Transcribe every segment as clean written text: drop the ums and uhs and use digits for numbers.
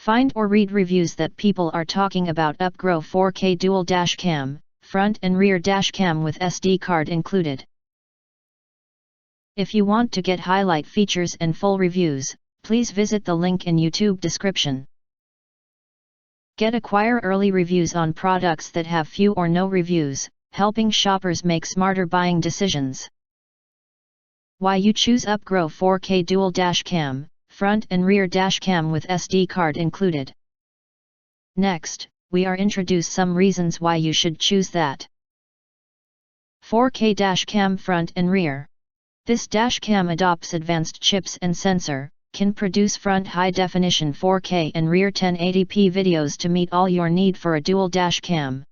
Find or read reviews that people are talking about UPGROW 4K Dual Dashcam, front and rear dashcam with SD card included. If you want to get highlight features and full reviews, please visit the link in YouTube description. Acquire early reviews on products that have few or no reviews, helping shoppers make smarter buying decisions. Why you choose UPGROW 4K Dual Dashcam, front and rear dashcam with SD card included. Next, we are introduce some reasons why you should choose that. 4K dashcam front and rear. This dashcam adopts advanced chips and sensor, can produce front high-definition 4K and rear 1080p videos to meet all your need for a dual dashcam.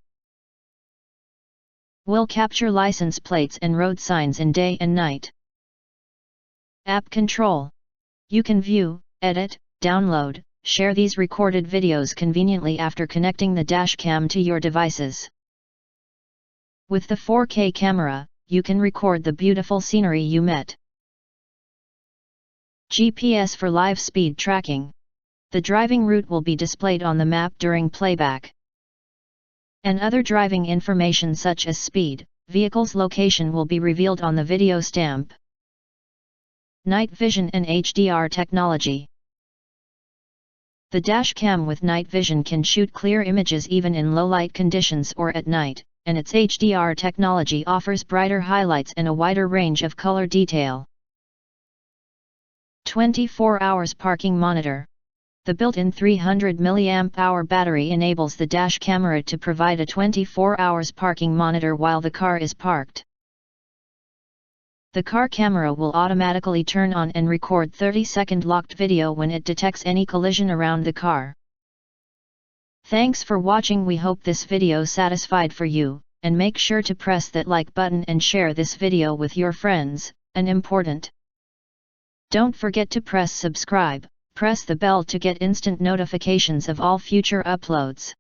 Will capture license plates and road signs in day and night. App control. You can view, edit, download, share these recorded videos conveniently after connecting the dashcam to your devices. With the 4K camera, you can record the beautiful scenery you met. GPS for live speed tracking. The driving route will be displayed on the map during playback. And other driving information such as speed, vehicle's location will be revealed on the video stamp. Night vision and HDR technology. The dashcam with night vision can shoot clear images even in low light conditions or at night, and its HDR technology offers brighter highlights and a wider range of color detail. 24 hours parking monitor. The built-in 300 mAh battery enables the dash camera to provide a 24 hours parking monitor while the car is parked. The car camera will automatically turn on and record 30-second locked video when it detects any collision around the car. Thanks for watching. We hope this video satisfied for you, and make sure to press that like button and share this video with your friends, and important. Don't forget to press subscribe, press the bell to get instant notifications of all future uploads.